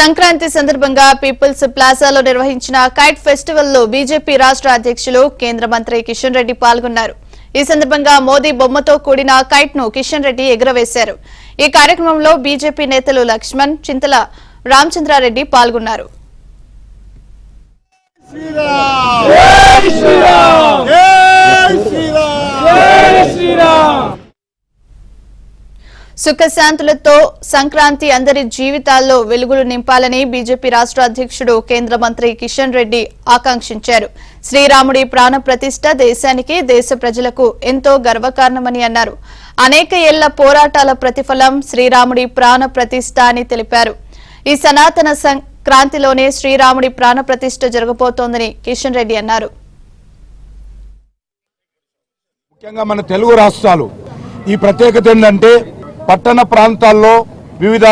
సంక్రాంతి సందర్భంగా పీపుల్స్ ప్లాజాలో నిర్వహించిన kite festival లో బీజేపీ రాష్ట్ర అధ్యక్షులు కేంద్ర మంత్రి కిషన్ రెడ్డి పాల్గొన్నారు. ఈ సందర్భంగా మోదీ బొమ్మతో కూడిన కైట్ ను కిషన్ రెడ్డి ఎగురవేశారు. ఈ కార్యక్రమంలో బీజేపీ నేతలు లక్ష్మణ్, చింతల రామచంద్రారెడ్డి పాల్గొన్నారు. సుఖశాంతులతో సంక్రాంతి అందరి జీవితాల్లో వెలుగులు నింపాలని బీజేపీ రాష్ట్ర అధ్యక్షుడు కేంద్ర మంత్రి కిషన్ రెడ్డి ఆకాంక్షించారు. శ్రీరాముడి ప్రాణ ప్రతిష్ఠ దేశానికి, దేశ ప్రజలకు ఎంతో గర్వకారణమని అన్నారు. అనేక ఏళ్ల పోరాటాల ప్రతిఫలం శ్రీరాముడి ప్రాణ ప్రతిష్ఠ అని తెలిపారు. ఈ సనాతన సంక్రాంతిలోనే శ్రీరాముడి ప్రాణ ప్రతిష్ఠ జరగబోతోందని కిషన్ రెడ్డి అన్నారు. ముఖ్యంగా మన తెలుగు రాష్ట్రాలు ఈ ప్రత్యేకత ఏంటంటే పట్టణ ప్రాంతాల్లో వివిధ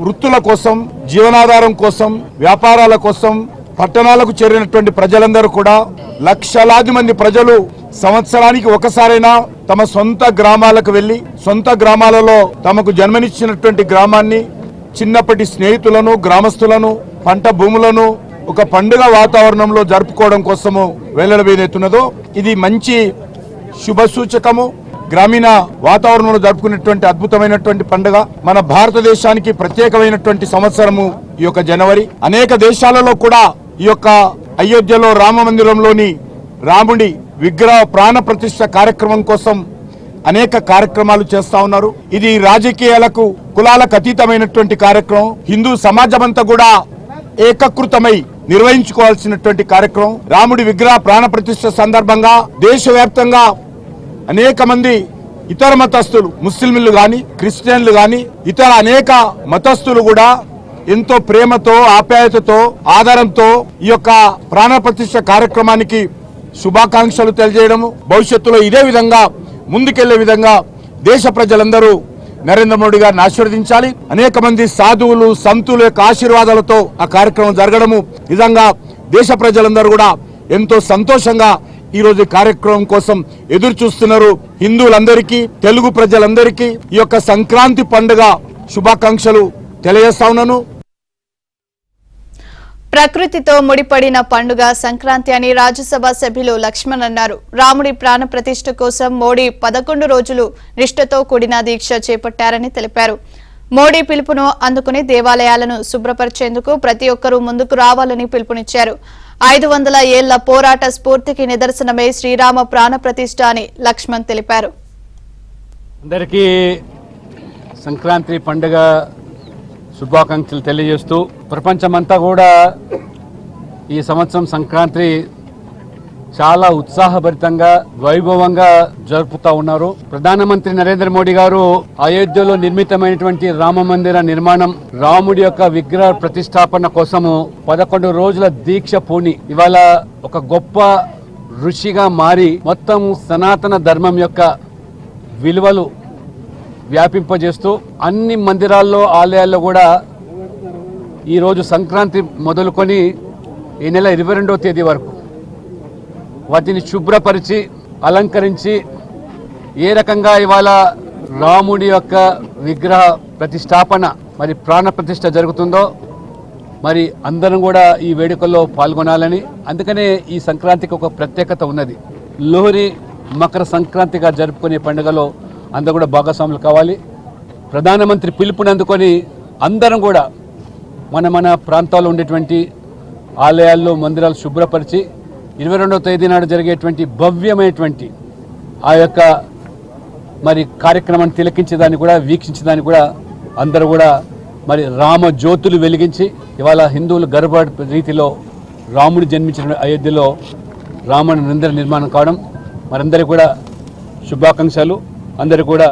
వృత్తుల కోసం, జీవనాధారం కోసం, వ్యాపారాల కోసం పట్టణాలకు చేరినటువంటి ప్రజలందరూ కూడా లక్షలాది మంది ప్రజలు సంవత్సరానికి ఒకసారైనా తమ సొంత గ్రామాలకు వెళ్లి సొంత గ్రామాలలో తమకు జన్మనిచ్చినటువంటి గ్రామాన్ని, చిన్నప్పటి స్నేహితులను, గ్రామస్తులను, పంట భూములను ఒక పండుగ వాతావరణంలో జరుపుకోవడం కోసము వెళ్లడమేదైతున్నదో ఇది మంచి శుభ సూచకము. గ్రామీణ వాతావరణంలో జరుపుకునేటువంటి అద్భుతమైనటువంటి పండుగ. మన భారతదేశానికి ప్రత్యేకమైనటువంటి సంవత్సరము ఈ యొక్క జనవరి. అనేక దేశాలలో కూడా ఈ యొక్క అయోధ్యలో రామ మందిరంలోని రాముడి విగ్రహ ప్రాణ ప్రతిష్ఠ కార్యక్రమం కోసం అనేక కార్యక్రమాలు చేస్తా ఉన్నారు. ఇది రాజకీయాలకు, కులాలకు అతీతమైనటువంటి కార్యక్రమం. హిందూ సమాజమంతా కూడా ఏకీకృతమై నిర్వహించుకోవాల్సినటువంటి కార్యక్రమం. రాముడి విగ్రహ ప్రాణ ప్రతిష్ఠ సందర్భంగా దేశవ్యాప్తంగా అనేక మంది ఇతర మతస్థులు, ముస్లింలు గాని, క్రిస్టియన్లు గాని, ఇతర అనేక మతస్థులు కూడా ఎంతో ప్రేమతో, ఆప్యాయతతో, ఆదరంతో ఈ యొక్క ప్రాణ ప్రతిష్ఠ కార్యక్రమానికి శుభాకాంక్షలు తెలియజేయడము, భవిష్యత్తులో ఇదే విధంగా ముందుకెళ్లే విధంగా దేశ ప్రజలందరూ నరేంద్ర మోడీ గారిని ఆశీర్వదించాలి. అనేక మంది సాధువులు, సంతుల యొక్క ఆశీర్వాదాలతో ఆ కార్యక్రమం జరగడము నిజంగా దేశ ప్రజలందరూ కూడా ఎంతో సంతోషంగా ఈ రోజు కార్యక్రమం కోసం ఎదురు చూస్తున్నారు. హిందువులందరికీ, తెలుగు ప్రజలందరికీ ఈ యొక్క సంక్రాంతి పండుగ శుభాకాంక్షలు తెలియజేస్తా ఉన్నాను. ప్రకృతితో ముడిపడిన పండుగ సంక్రాంతి అని రాజ్యసభ సభ్యులు లక్ష్మణ్ అన్నారు. రాముడి ప్రాణ ప్రతిష్ఠ కోసం మోడీ 11 రోజులు నిష్ఠతో కూడిన దీక్ష చేపట్టారని తెలిపారు. మోడీ పిలుపును అందుకుని దేవాలయాలను శుభ్రపరిచేందుకు ప్రతి ఒక్కరూ ముందుకు రావాలని పిలుపునిచ్చారు. 500 ఏళ్ల పోరాట స్ఫూర్తికి నిదర్శనమే శ్రీరామ ప్రాణ ప్రతిష్ఠ అని లక్ష్మణ్ తెలిపారు. అందరికీ సంక్రాంతి పండుగ శుభాకాంక్షలు తెలియజేస్తూ ప్రపంచమంతా కూడా ఈ సంవత్సరం సంక్రాంతి చాలా ఉత్సాహభరితంగా, వైభవంగా జరుపుతూ ఉన్నారు. ప్రధానమంత్రి నరేంద్ర మోడీ గారు అయోధ్యలో నిర్మితమైనటువంటి రామ మందిర నిర్మాణం, రాముడి యొక్క విగ్రహ ప్రతిష్టాపన కోసము 11 రోజుల దీక్ష పూని ఇవాళ ఒక గొప్ప ఋషిగా మారి మొత్తం సనాతన ధర్మం యొక్క విలువలు వ్యాపింపజేస్తూ అన్ని మందిరాల్లో, ఆలయాల్లో కూడా ఈరోజు సంక్రాంతి మొదలుకొని ఈ నెల 22వ తేదీ వరకు వాటిని శుభ్రపరిచి, అలంకరించి ఏ రకంగా ఇవాళ రాముడి యొక్క విగ్రహ ప్రతిష్టాపన, మరి ప్రాణ ప్రతిష్ఠ జరుగుతుందో మరి అందరం కూడా ఈ వేడుకల్లో పాల్గొనాలని, అందుకనే ఈ సంక్రాంతికి ఒక ప్రత్యేకత ఉన్నది. లోహరి, మకర సంక్రాంతిగా జరుపుకునే పండుగలో అందరూ కూడా భాగస్వాములు కావాలి. ప్రధానమంత్రి పిలుపుని అందుకొని అందరం కూడా మన ప్రాంతాల్లో ఉండేటువంటి ఆలయాల్లో, మందిరాలు శుభ్రపరిచి 22వ తేదీ నాడు జరిగేటువంటి భవ్యమైనటువంటి ఆ యొక్క మరి కార్యక్రమాన్ని తిలకించేదాన్ని కూడా, వీక్షించేదాన్ని కూడా అందరూ కూడా మరి రామ జ్యోతులు వెలిగించి ఇవాళ హిందువులు గర్భ రీతిలో రాముడు జన్మించిన అయోధ్యలో రాముడి మందిర నిర్మాణం కావడం మరందరికీ కూడా శుభాకాంక్షలు. అందరూ కూడా